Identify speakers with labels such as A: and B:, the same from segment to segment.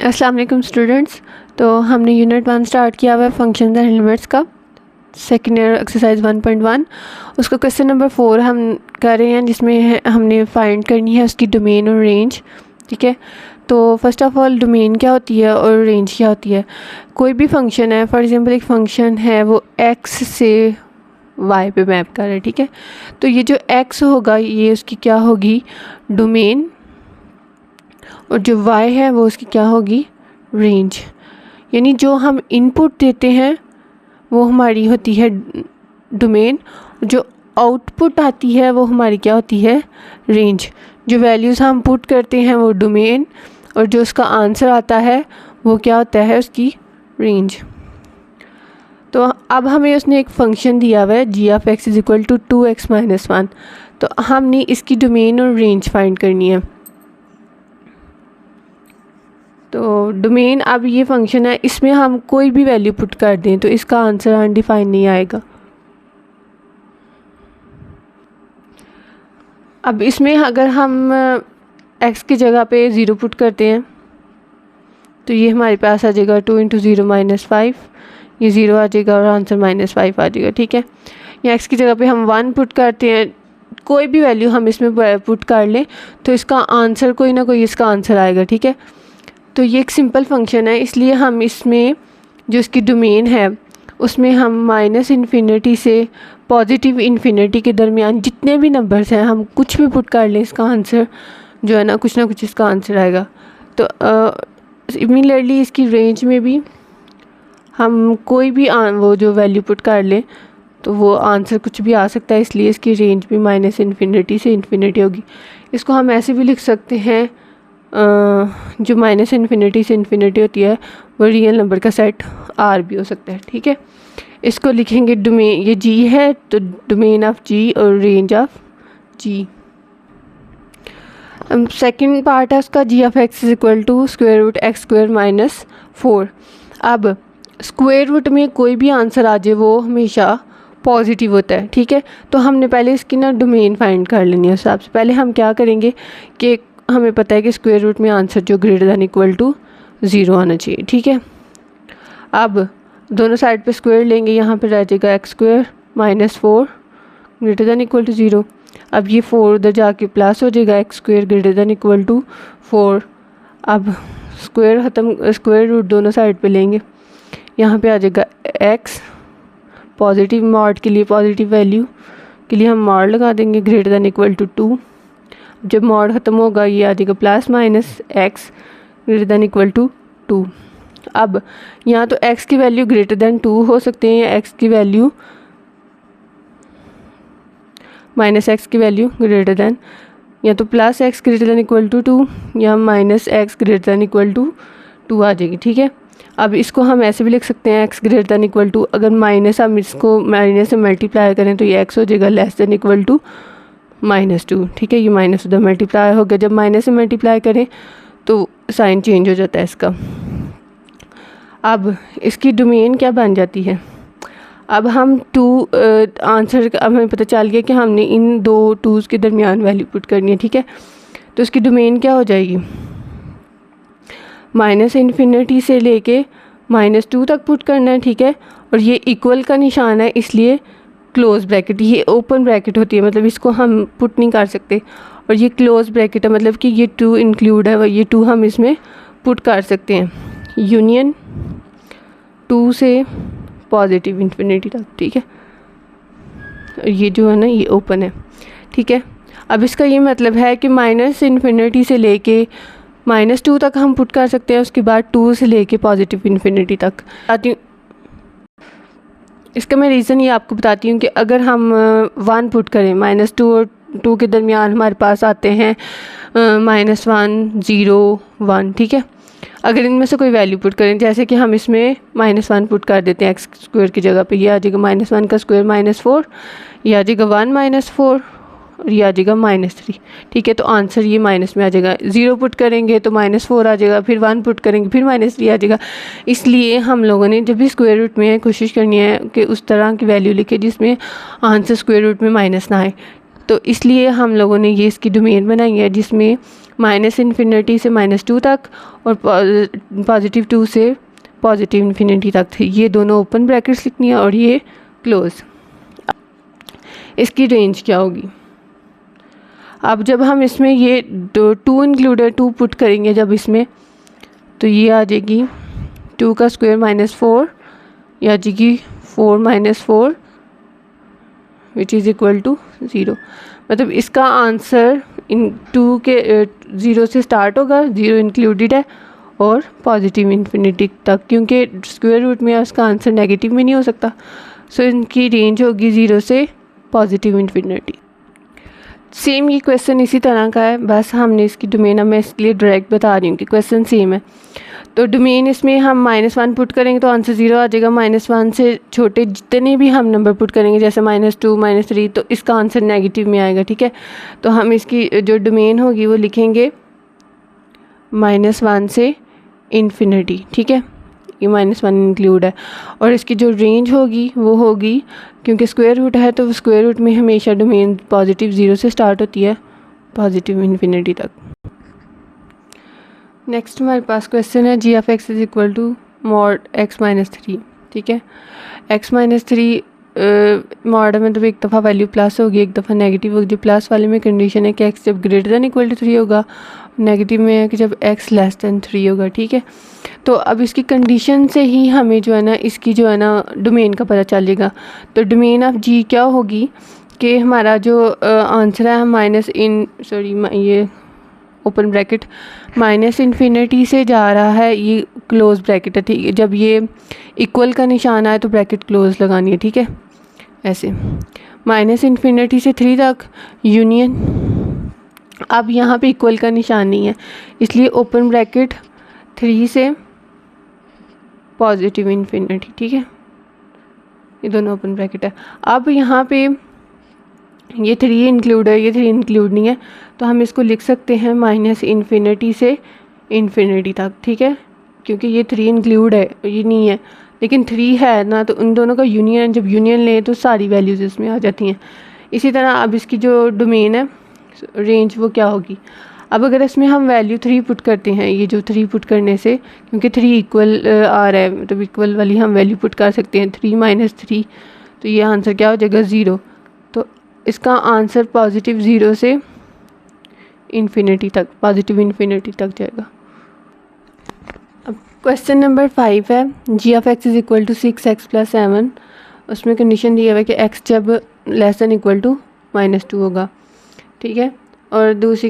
A: अस्सलाम वालेकुम स्टूडेंट्स। तो हमने यूनिट 1 स्टार्ट किया हुआ है फंक्शंस एंड लिमिट्स का, सेकेंड ईयर एक्सरसाइज 1.1। उसका क्वेश्चन नंबर 4 हम कर रहे हैं, जिसमें हमने फाइंड करनी है उसकी डोमेन और रेंज। ठीक है, तो फर्स्ट ऑफ ऑल डोमेन क्या होती है और रेंज क्या होती है। कोई भी फंक्शन है, फॉर एग्जांपल एक फंक्शन है वो x से y पे मैप कर रहा है। ठीक है, तो ये जो x होगा ये उसकी क्या होगी, डोमेन, और जो y है वो उसकी क्या होगी, रेंज। यानी जो हम इनपुट देते हैं वो हमारी होती है डोमेन, जो आउटपुट आती है वो हमारी क्या होती है, रेंज। जो वैल्यूज़ हम पुट करते हैं वो डोमेन, और जो उसका आंसर आता है वो क्या होता है, उसकी रेंज। तो अब हमें उसने एक फंक्शन दिया हुआ है g(x) = 2x - 1। तो हमने इसकी डोमेन और रेंज फाइंड करनी है। तो डोमेन, अब ये फंक्शन है, इसमें हम कोई भी वैल्यू पुट कर दें तो इसका आंसर अनडिफाइंड नहीं आएगा। अब इसमें अगर हम x की जगह पे 0 पुट करते हैं तो ये हमारे पास आ जाएगा 2 × 0 - 5, ये 0 आ जाएगा और आंसर -5 आ जाएगा। ठीक है, या x की जगह पे हम 1 पुट करते हैं, कोई भी वैल्यू हम इसमें पुट कर लें तो इसका आंसर कोई ना कोई इसका आंसर आएगा। ठीक है, तो ये एक सिंपल फंक्शन है, इसलिए हम इसमें जो इसकी डोमेन है उसमें हम -∞ से +∞ के दरमियान जितने भी नंबर्स हैं हम कुछ भी पुट कर लें, इसका आंसर जो है ना कुछ इसका आंसर आएगा। तो सिमिलरली इसकी रेंज में भी हम कोई भी वो जो वैल्यू पुट कर लें तो वो आंसर कुछ भी आ सकता है, इसलिए इसकी रेंज भी -∞ से ∞ होगी। इसको हम ऐसे भी लिख सकते हैं, जो -∞ से ∞ होती है वो रियल नंबर का सेट R भी हो सकता है। ठीक है, इसको लिखेंगे डोमेन, ये G है तो डोमेन ऑफ G और range of G। Second part है उसका g(x) = √(x²) - 4। अब स्क्वायर रूट में कोई भी आंसर आ जाए वो हमेशा पॉजिटिव होता है। ठीक है, तो हमने पहले इसकी ना डोमेन फाइंड कर लेनी है। उस हिसाब से पहले हम क्या करेंगे कि हमें पता है कि स्क्वायर रूट में आंसर जो > 0 आना चाहिए। ठीक है, अब दोनों साइड पे स्क्वायर लेंगे, यहाँ पे रह जाएगा (x² - 4) > 0। अब ये 4 उधर जाके प्लस हो जाएगा, (x² > 4). अब स्क्वायर ख़त्म, स्क्वायर रूट दोनों साइड पे लेंगे, यहाँ पे आ जाएगा x, पॉजिटिव मॉड के लिए, पॉजिटिव वैल्यू के लिए हम मॉड लगा देंगे > 2। जब मॉड ख़त्म होगा ये आ जाएगा ±x > 2। अब यहाँ तो x की वैल्यू > 2 हो सकते हैं, या x की वैल्यू -x की वैल्यू ग्रेटर, या तो +x > 2 या -x > 2 आ जाएगी। ठीक है, अब इसको हम ऐसे भी लिख सकते हैं x > 2, अगर माइनस हम इसको माइनस से मल्टीप्लाई करें तो ये x हो जाएगा <= -2। ठीक है, ये माइनस उधर मल्टीप्लाई हो गया, जब माइनस से मल्टीप्लाई करें तो साइन चेंज हो जाता है इसका। अब इसकी डोमेन क्या बन जाती है, अब हम आंसर अब हमें पता चल गया कि हमने इन दो 2s के दरमियान वैल्यू पुट करनी है। ठीक है, तो इसकी डोमेन क्या हो जाएगी, -∞ से लेके -2 तक पुट करना है। ठीक है, और ये इक्वल का निशान है, इसलिए क्लोज ब्रैकेट, ये ओपन ब्रैकेट होती है, मतलब इसको हम पुट नहीं कर सकते, और ये क्लोज ब्रैकेट है, मतलब कि ये 2 इंक्लूड है, ये 2 हम इसमें पुट कर सकते हैं, यूनियन 2 से +∞ तक। ठीक है, और ये जो है ना ये ओपन है। ठीक है, अब इसका ये मतलब है कि -∞ से लेके -2 तक हम पुट कर सकते हैं, उसके बाद 2 से लेके +∞ तक आती हूँ। इसका मैं रीज़न ये आपको बताती हूँ कि अगर हम 1 पुट करें, -2 और 2 के दरमियान हमारे पास आते हैं -1, 0, 1। ठीक है, अगर इनमें से कोई वैल्यू पुट करें, जैसे कि हम इसमें -1 पुट कर देते हैं x² की जगह पे, ये आ जाएगा -1 का स्क्वायर -4, ये आ जाएगा 1 - 4, और ये आ जाएगा -3। ठीक है, तो आंसर ये माइनस में आ जाएगा। 0 पुट करेंगे तो -4 आ जाएगा, फिर 1 पुट करेंगे फिर -3 आ जाएगा। इसलिए हम लोगों ने जब भी स्क्वायर रूट में कोशिश करनी है कि उस तरह की वैल्यू लिखे जिसमें आंसर स्क्वायर रूट में माइनस ना आए, तो इसलिए हम लोगों ने ये इसकी डोमेन बनाई है जिसमें माइनस इन्फिनिटी से -2 तक और +2 से +∞ तक थी। ये दोनों ओपन ब्रैकेट्स लिखनी है और ये क्लोज। इसकी रेंज क्या होगी? अब जब हम इसमें ये 2 इंक्लूडेड 2 पुट करेंगे जब इसमें, तो ये आ जाएगी 2 का स्क्वायर -4, या आ जाएगी 4 - 4 विच इज़ इक्वल टू 0। मतलब इसका आंसर इन 2 के 0 से स्टार्ट होगा, 0 इंक्लूडेड है, और +∞ तक, क्योंकि स्क्वायर रूट में उसका आंसर नेगेटिव में नहीं हो सकता। सो इनकी रेंज होगी 0 से +∞। सेम ये क्वेश्चन इसी तरह का है, बस हमने इसकी डोमेन, अब मैं इसलिए डायरेक्ट बता रही हूँ कि क्वेश्चन सेम है। तो डोमेन इसमें हम -1 पुट करेंगे तो आंसर 0 आ जाएगा। -1 से छोटे जितने भी हम नंबर पुट करेंगे, जैसे -2 -3, तो इसका आंसर नेगेटिव में आएगा, ठीक है। तो हम इसकी जो डोमेन होगी वो लिखेंगे -1 से इन्फिनिटी, ठीक है। ये -1 इंक्लूड है, और इसकी जो रेंज होगी वो होगी, क्योंकि स्क्वायर रूट है तो स्क्वायर रूट में हमेशा डोमेन +0 से स्टार्ट होती है +∞ तक। नेक्स्ट हमारे पास क्वेश्चन है g(x) is equal to mod x - 3, ठीक है। x - 3 मॉड में तो एक दफ़ा वैल्यू प्लस होगी, एक दफ़ा नेगेटिव होगी। प्लस वाले में कंडीशन है कि x जब >= 3 होगा, नेगेटिव में है कि जब x <3 होगा, ठीक है। तो अब इसकी कंडीशन से ही हमें जो है ना, इसकी जो है ना डोमेन का पता चलेगा। तो डोमेन ऑफ g क्या होगी कि हमारा जो आंसर है, हम ये ओपन ब्रैकेट -∞ से जा रहा है, ये क्लोज ब्रैकेट है, ठीक है। जब ये इक्वल का निशान आए तो ब्रैकेट क्लोज लगानी है, ठीक है। ऐसे -∞ से 3 तक यूनियन, अब यहाँ पे इक्वल का निशान नहीं है, इसलिए ओपन ब्रैकेट 3 से +∞, ठीक है। ये दोनों ओपन ब्रैकेट है। अब यहाँ पे ये 3 इंक्लूड है, ये 3 इंक्लूड नहीं है, तो हम इसको लिख सकते हैं -∞ से इन्फिनिटी तक, ठीक है। क्योंकि ये 3 इंक्लूड है, ये नहीं है, लेकिन 3 है ना, तो उन दोनों का यूनियन, जब यूनियन लें तो सारी वैल्यूज़ इसमें आ जाती हैं। इसी तरह अब इसकी जो डोमेन है, रेंज, वो क्या होगी? अब अगर इसमें हम वैल्यू 3 पुट करते हैं, ये जो 3 पुट करने से, क्योंकि 3 इक्वल आ रहा है, मतलब इक्वल वाली हम वैल्यू पुट कर सकते हैं, 3 - 3, तो ये आंसर क्या हो जाएगा? 0। तो इसका आंसर +0 से इन्फिनिटी तक, +∞ तक जाएगा। अब क्वेश्चन नंबर 5 है g(x) is equal to 6x + 7। उसमें कंडीशन दिया हुआ है कि x जब <= -2 होगा, ठीक है। और दूसरी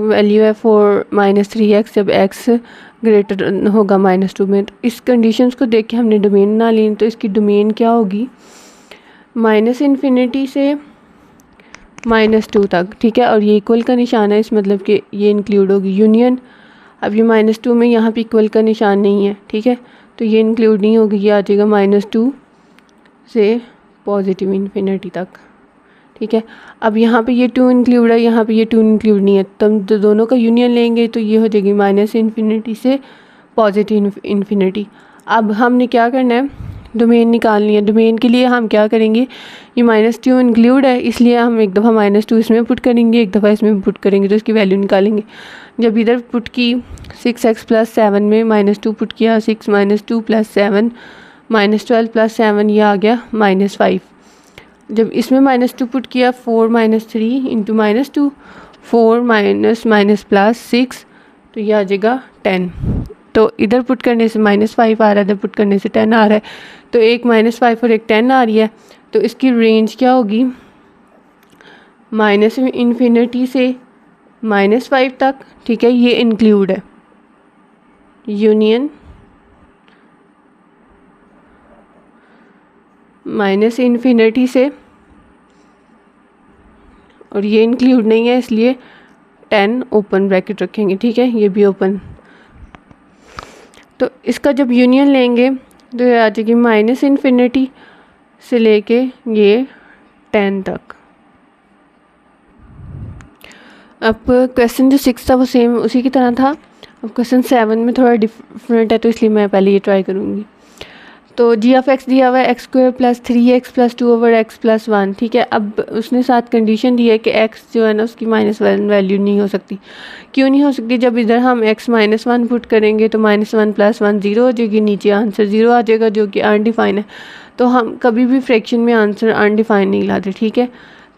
A: वैल्यू है 4 - 3x जब x ग्रेटर होगा -2 में। तो इस कंडीशंस को देख के हमने डोमेन ना ली, तो इसकी डोमेन क्या होगी? -∞ से -2 तक, ठीक है। और ये इक्वल का निशान है, इस मतलब कि ये इंक्लूड होगी यूनियन। अब ये -2 में यहाँ पे इक्वल का निशान नहीं है, ठीक है, तो ये इंक्लूड नहीं होगी, ये आ जाएगा -2 से +∞ तक, ठीक है। अब यहाँ पे ये 2 इंक्लूड है, यहाँ पे ये 2 इंक्लूड नहीं है, तो हम दोनों का यूनियन लेंगे तो ये हो जाएगी -∞ से +∞। अब हमने क्या करना है? डोमेन निकालनी है। डोमेन के लिए हम क्या करेंगे? ये -2 इंक्लूड है, इसलिए हम एक दफ़ा -2 इसमें पुट करेंगे, एक दफ़ा इसमें पुट करेंगे, तो इसकी वैल्यू निकालेंगे। जब इधर पुट की 6x + 7 में -2 पुट किया, 6 - 2 + 7 -12 + 7, ये आ गया -5। जब इसमें -2 पुट किया, 4 - 3 × -2, 4 -+6, तो ये आ जाएगा 10। तो इधर पुट करने से -5 आ रहा है, इधर पुट करने से 10 आ रहा है, तो एक -5 और एक 10 आ रही है। तो इसकी रेंज क्या होगी? -∞ से -5 तक, ठीक है, ये इंक्लूड है, यूनियन -∞ से, और ये इंक्लूड नहीं है, इसलिए 10 ओपन ब्रैकेट रखेंगे, ठीक है, ये भी ओपन। तो इसका जब यूनियन लेंगे तो ये आ जाएगी -∞ से लेके ये 10 तक। अब क्वेश्चन जो 6 था वो सेम उसी की तरह था। अब क्वेश्चन 7 में थोड़ा डिफरेंट है, तो इसलिए मैं पहले ये ट्राई करूँगी। तो जी ऑफ एक्स दिया हुआ है x square plus 3x plus 2 over x plus 1, ठीक है। अब उसने साथ कंडीशन दी है कि x जो है ना उसकी -1 वैल्यू नहीं हो सकती। क्यों नहीं हो सकती? जब इधर हम x -1 पुट करेंगे तो -1 + 1 0 हो जाएगी, नीचे आंसर 0 आ जाएगा जो कि अनडिफाइन है। तो हम कभी भी फ्रैक्शन में आंसर अनडिफाइन नहीं लाते, ठीक है।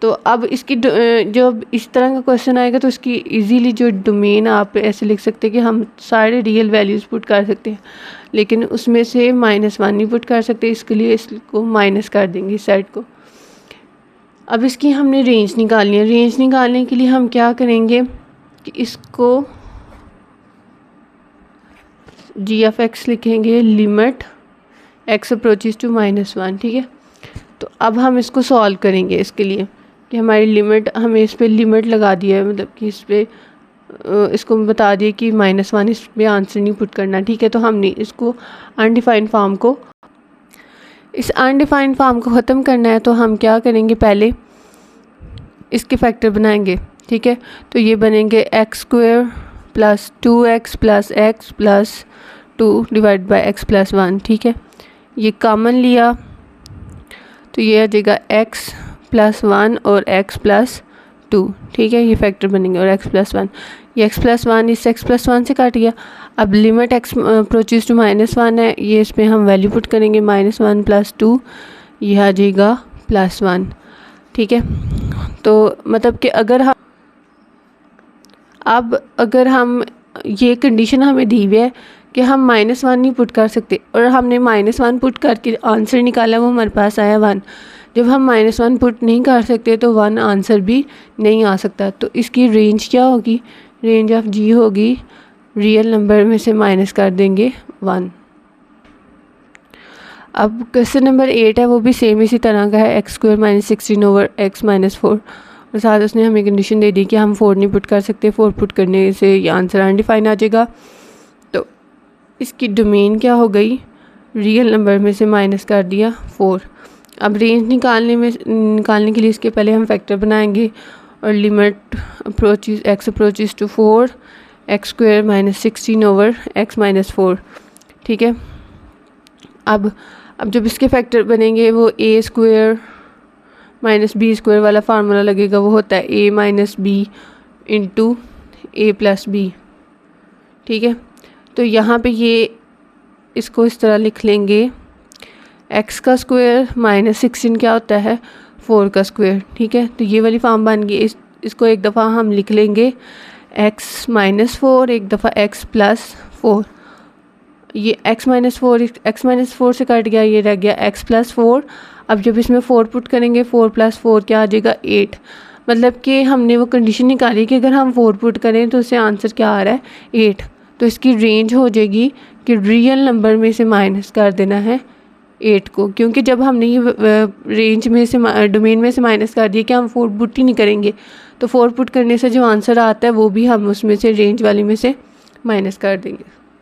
A: तो अब इसकी जब इस तरह का क्वेश्चन आएगा तो इसकी इजीली जो डोमेन आप ऐसे लिख सकते हैं कि हम सारे रियल वैल्यूज़ पुट कर सकते हैं, लेकिन उसमें से -1 नहीं पुट कर सकते, इसके लिए इसको माइनस कर देंगे इस साइड को। अब इसकी हमने रेंज निकालनी है। रेंज निकालने के लिए हम क्या करेंगे कि इसको जी ऑफ एक्स लिखेंगे लिमिट x अप्रोचेस टू -1, ठीक है। तो अब हम इसको सॉल्व करेंगे इसके लिए कि हमारी लिमिट, हमें इस पर लिमिट लगा दिया है, मतलब कि इस पर इसको बता दिए कि -1 इस पर आंसर नहीं पुट करना, ठीक है। तो हमने इसको अनडिफाइंड फॉर्म को, इस अनडिफाइंड फॉर्म को ख़त्म करना है तो हम क्या करेंगे, पहले इसके फैक्टर बनाएंगे, ठीक है। तो ये बनेंगे x square plus 2x plus x plus 2 divide by x plus 1, ठीक है। ये कॉमन लिया तो ये आ जाएगा x प्लस 1 और x प्लस 2, ठीक है। ये फैक्टर बनेंगे और x प्लस 1, ये x प्लस 1 इस x प्लस 1 से काट गया। अब लिमिट x अप्रोचेस टू -1 है, ये इस पर हम वैल्यू पुट करेंगे -1 + 2, ये आ जाएगा +1, ठीक है। तो मतलब कि अगर हम ये कंडीशन हमें दी हुई है कि हम -1 नहीं पुट कर सकते और हमने -1 पुट करके आंसर निकाला, वो हमारे पास आया 1। जब हम -1 पुट नहीं कर सकते तो 1 आंसर भी नहीं आ सकता। तो इसकी रेंज क्या होगी? रेंज ऑफ जी होगी, रियल नंबर में से माइनस कर देंगे 1। अब क्वेश्चन नंबर 8 है, वो भी सेम इसी तरह का है, x² - 16 ओवर x - 4, और साथ उसने हमें कंडीशन दे दी कि हम 4 नहीं पुट कर सकते, 4 पुट करने से ये आंसर अनडिफाइन आ जाएगा। तो इसकी डोमेन क्या हो गई? रियल नंबर में से माइनस कर दिया 4। अब रेंज निकालने के लिए इसके पहले हम फैक्टर बनाएंगे और limit x approaches to 4 x² - 16 over x - 4, ठीक है। अब जब इसके फैक्टर बनेंगे वो a² - b² वाला फार्मूला लगेगा, वो होता है a - b into a + b, ठीक है। तो यहाँ पे ये इसको इस तरह लिख लेंगे, x का स्क्वायर -16 क्या होता है? 4 का स्क्वायर, ठीक है। तो ये वाली फॉर्म बन गई। इसको एक दफ़ा हम लिख लेंगे x - 4, एक दफ़ा x + 4, ये x - 4 से कट गया, ये रह गया x + 4। अब जब इसमें 4 पुट करेंगे, 4 + 4 क्या आ जाएगा? 8। मतलब कि हमने वो कंडीशन निकाली कि अगर हम 4 पुट करें तो उससे आंसर क्या आ रहा है? 8। तो इसकी रेंज हो जाएगी कि रियल नंबर में से माइनस कर देना है 8 को, क्योंकि जब हमने ये रेंज में से डोमेन में से माइनस कर दिया कि हम 4 पुट ही नहीं करेंगे, तो 4 पुट करने से जो आंसर आता है वो भी हम उसमें से रेंज वाली में से माइनस कर देंगे।